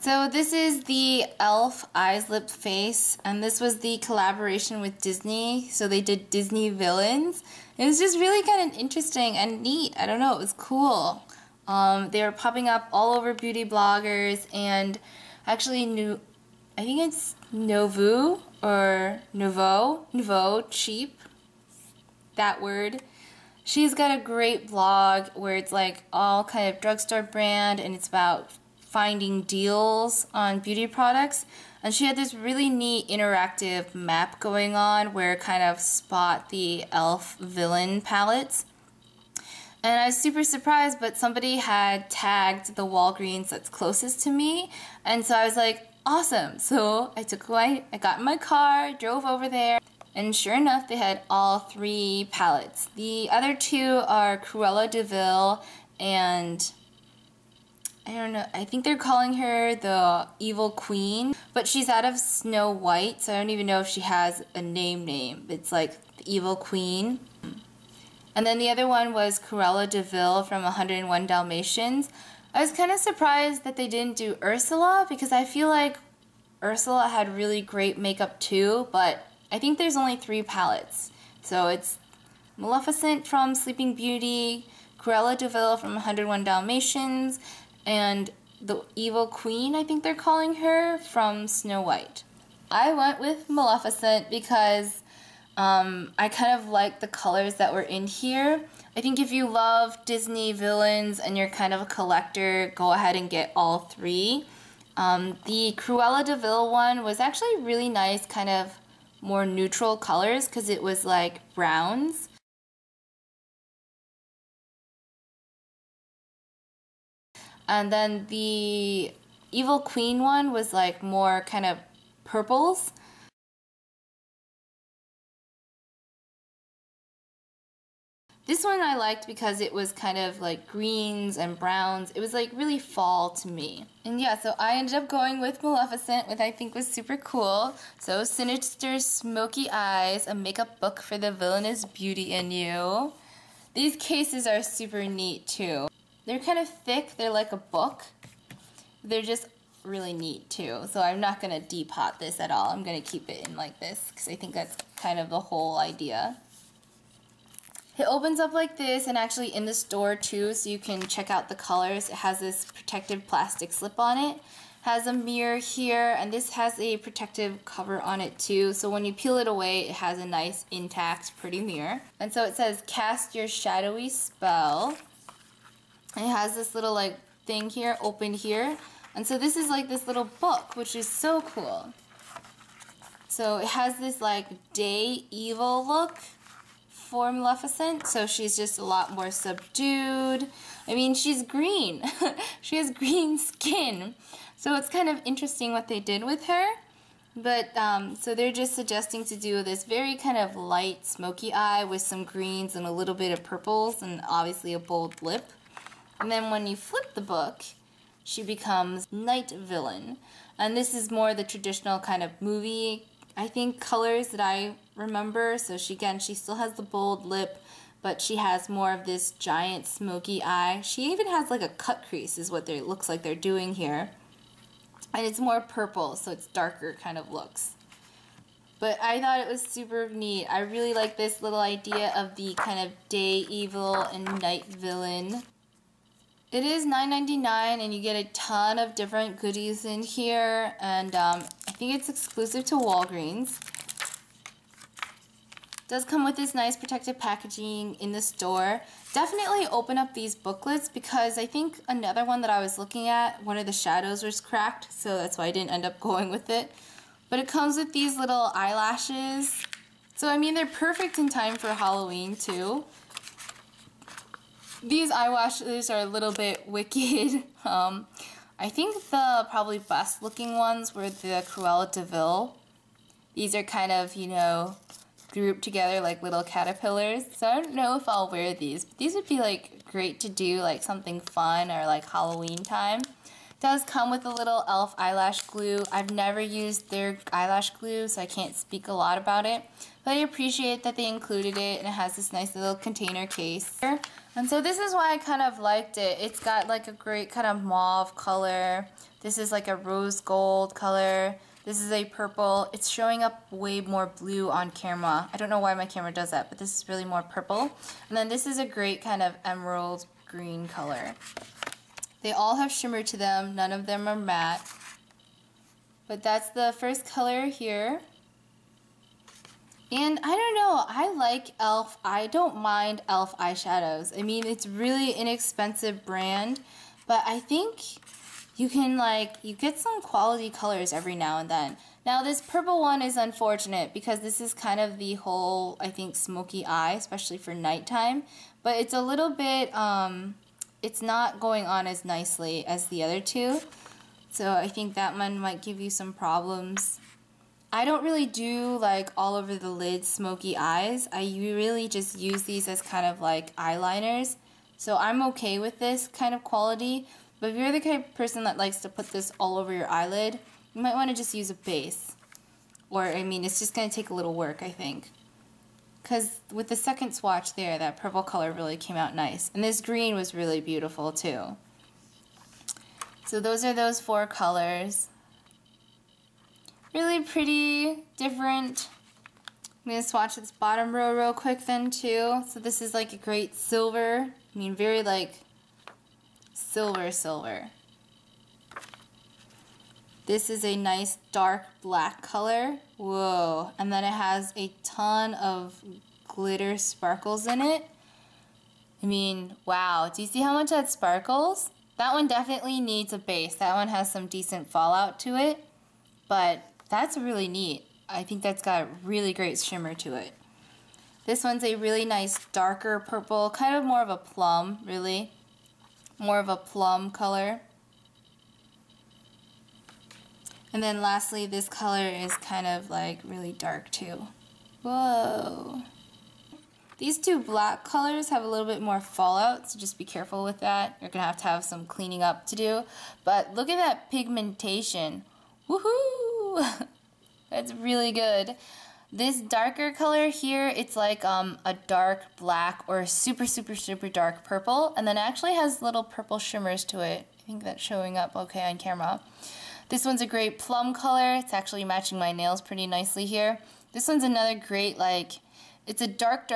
So this is the e.l.f. Eyes, Lips, Face, and this was the collaboration with Disney. So they did Disney villains. It was just really kind of interesting and neat. I don't know, it was cool. They were popping up all over beauty bloggers, and actually I think it's Nouveau Cheap, that word. She's got a great blog where it's like all kind of drugstore brand, and it's about finding deals on beauty products. And she had this really neat interactive map going on where kind of spot the e.l.f. villain palettes. And I was super surprised, but somebody had tagged the Walgreens that's closest to me, and so I was like, awesome. So I got in my car, drove over there, and sure enough, they had all 3 palettes. The other 2 are Cruella de Vil, and I don't know, I think they're calling her the Evil Queen, but she's out of Snow White, so I don't even know if she has a name. It's like the Evil Queen. And then the other one was Cruella de Vil from 101 Dalmatians. I was kind of surprised that they didn't do Ursula, because I feel like Ursula had really great makeup too, but I think there's only 3 palettes. So it's Maleficent from Sleeping Beauty, Cruella de Vil from 101 Dalmatians, and the Evil Queen, I think they're calling her, from Snow White. I went with Maleficent because I kind of like the colors that were in here. I think if you love Disney villains and you're kind of a collector, go ahead and get all 3. The Cruella de Vil one was actually really nice, kind of more neutral colors, because it was like browns. And then the Evil Queen one was like more kind of purples. This one I liked because it was kind of like greens and browns. It was like really fall to me. And yeah, so I ended up going with Maleficent, which I think was super cool. So Sinister Smoky Eyes, a makeup book for the villainous beauty in you. These cases are super neat too. They're kind of thick, they're like a book. They're just really neat too. So I'm not gonna depot this at all. I'm gonna keep it in like this because I think that's kind of the whole idea. It opens up like this, and actually in the store too, so you can check out the colors. It has this protective plastic slip on it. Has a mirror here, and this has a protective cover on it too, so when you peel it away, it has a nice intact pretty mirror. And so it says cast your shadowy spell. And it has this little like thing here, open here. And so this is like this little book, which is so cool. So it has this like day evil look for Maleficent. So she's just a lot more subdued. I mean, she's green. She has green skin. So it's kind of interesting what they did with her. But, so they're just suggesting to do this very kind of light smoky eye with some greens and a little bit of purples and obviously a bold lip. And then when you flip the book, she becomes Night Villain. And this is more the traditional kind of movie, I think, colors that I remember. So she still has the bold lip, but she has more of this giant smoky eye. She even has like a cut crease is what it looks like they're doing here. And it's more purple, so it's darker kind of looks. But I thought it was super neat. I really like this little idea of the kind of day evil and night villain. It is $9.99, and you get a ton of different goodies in here, and I think it's exclusive to Walgreens. It does come with this nice protective packaging in the store. Definitely open up these booklets, because I think another one that I was looking at, one of the shadows was cracked, so that's why I didn't end up going with it. But it comes with these little eyelashes. So I mean, they're perfect in time for Halloween too. These eyelashes are a little bit wicked. I think the probably best looking ones were the Cruella de Vil. These are kind of, you know, grouped together like little caterpillars. So I don't know if I'll wear these. These would be like great to do like something fun or like Halloween time. does come with a little e.l.f. eyelash glue. I've never used their eyelash glue, so I can't speak a lot about it. But I appreciate that they included it, and it has this nice little container case. And so this is why I kind of liked it. It's got like a great kind of mauve color. This is like a rose gold color. This is a purple. It's showing up way more blue on camera. I don't know why my camera does that, but this is really more purple. And then this is a great kind of emerald green color. They all have shimmer to them. None of them are matte. But that's the first color here. And I don't know, I like e.l.f. I don't mind e.l.f. eyeshadows. I mean, it's really inexpensive brand, but I think you can you get some quality colors every now and then. Now this purple one is unfortunate because this is kind of the whole, I think, smoky eye, especially for nighttime. But it's a little bit, it's not going on as nicely as the other two. So I think that one might give you some problems. I don't really do like all over the lid smoky eyes. I really just use these as kind of like eyeliners. So I'm okay with this kind of quality. But if you're the kind of person that likes to put this all over your eyelid, you might want to just use a base. Or, I mean, it's just going to take a little work, I think. Because with the second swatch there, that purple color really came out nice. And this green was really beautiful too. So those are those 4 colors. Really pretty, different. I'm going to swatch this bottom row real quick then too. So this is like a great silver. I mean, very like silver. This is a nice dark black color. Whoa. And then it has a ton of glitter sparkles in it. I mean, wow. Do you see how much that sparkles? That one definitely needs a base. That one has some decent fallout to it. But that's really neat. I think that's got really great shimmer to it. This one's a really nice darker purple, kind of more of a plum, really. More of a plum color. And then lastly, this color is kind of like really dark too. Whoa. These 2 black colors have a little bit more fallout, so just be careful with that. You're gonna have some cleaning up to do. But look at that pigmentation. Woohoo! That's really good. This darker color here, it's like a dark black or a super dark purple, and then it actually has little purple shimmers to it. I think that's showing up okay on camera. This one's a great plum color. It's actually matching my nails pretty nicely here. This one's another great, it's a dark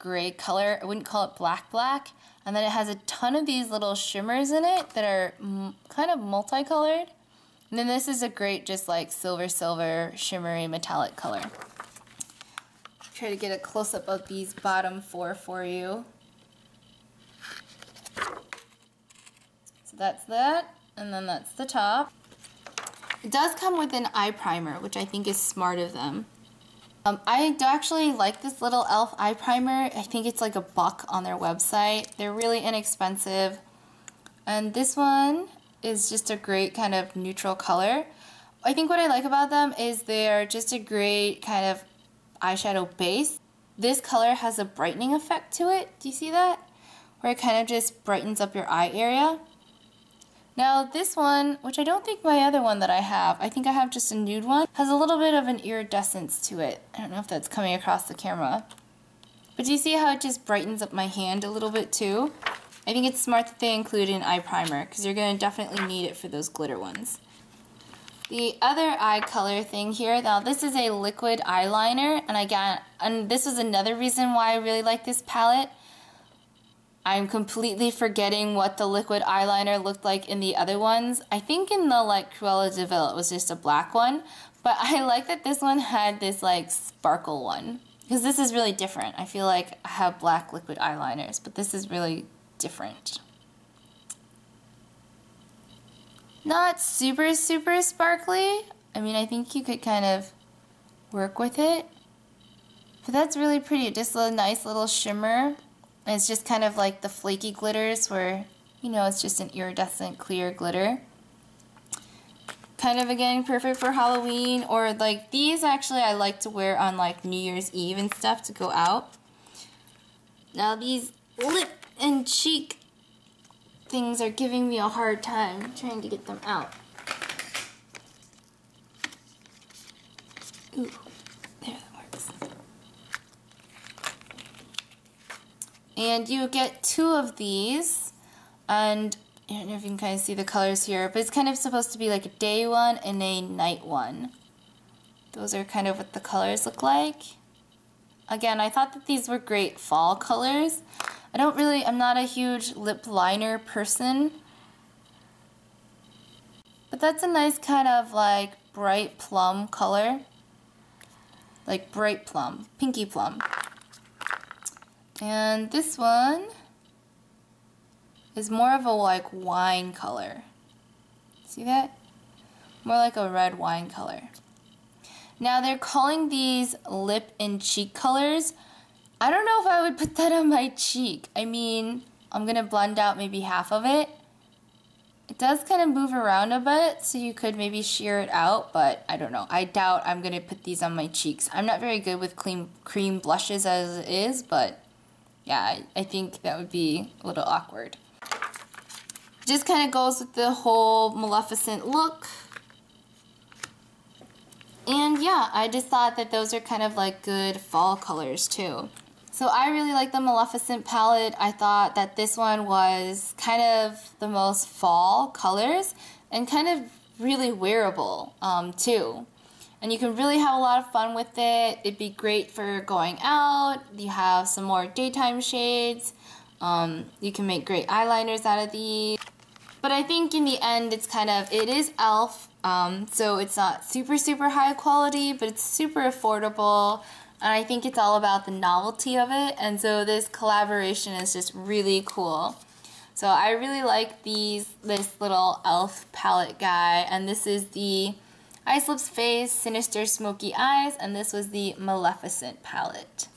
gray color. I wouldn't call it black. And then it has a ton of these little shimmers in it that are kind of multicolored. And then this is a great just like silver, shimmery, metallic color. Try to get a close-up of these bottom 4 for you. So that's that, and then that's the top. It does come with an eye primer, which I think is smart of them. I do actually like this little e.l.f. eye primer. I think it's like $1 on their website. They're really inexpensive. And this one is just a great kind of neutral color. I think what I like about them is they're just a great kind of eyeshadow base. This color has a brightening effect to it. Do you see that? Where it kind of just brightens up your eye area. Now this one, which I don't think my other one that I think I have just a nude one, has a little bit of an iridescence to it. I don't know if that's coming across the camera. But do you see how it just brightens up my hand a little bit too? I think it's smart that they include an eye primer because you're going to definitely need it for those glitter ones. The other eye color thing here, now this is a liquid eyeliner, and this is another reason why I really like this palette. I'm completely forgetting what the liquid eyeliner looked like in the other ones. I think in the Cruella de Vil it was just a black one, but I like that this one had this sparkle one because this is really different. I feel like I have black liquid eyeliners, but this is really different. Not super sparkly. I mean, I think you could kind of work with it, but that's really pretty. Just a nice little shimmer. And it's just kind of like the flaky glitters where, it's just an iridescent clear glitter. Kind of, again, perfect for Halloween. Or, these actually I like to wear on, New Year's Eve and stuff to go out. Now, these lip and cheek things are giving me a hard time trying to get them out. Ooh, there that works. And you get 2 of these, and I don't know if you can kind of see the colors here, but it's kind of supposed to be like a day one and a night one. Those are kind of what the colors look like. Again, I thought that these were great fall colors. I'm not a huge lip liner person, but that's a nice kind of like bright plum color. Like bright plum, pinky plum. And this one is more of a like wine color. See that? More like a red wine color. Now they're calling these lip and cheek colors. I don't know if I would put that on my cheek. I mean, I'm gonna blend out maybe half of it. It does kind of move around a bit, so you could maybe shear it out, but I don't know. I doubt I'm gonna put these on my cheeks. I'm not very good with cream blushes as it is, but yeah, I think that would be a little awkward. Just kind of goes with the whole Maleficent look. And yeah, I just thought that those are kind of like good fall colors too. So I really like the Maleficent palette. I thought that this one was kind of the most fall colors and kind of really wearable too. And you can really have a lot of fun with it. It'd be great for going out. You have some more daytime shades. You can make great eyeliners out of these. But I think in the end it is e.l.f. So it's not super high quality, but it's super affordable. And I think it's all about the novelty of it. And so this collaboration is just really cool. So I really like this little e.l.f. palette guy. And this is the Ice Lips Face Sinister Smoky Eyes. And this was the Maleficent palette.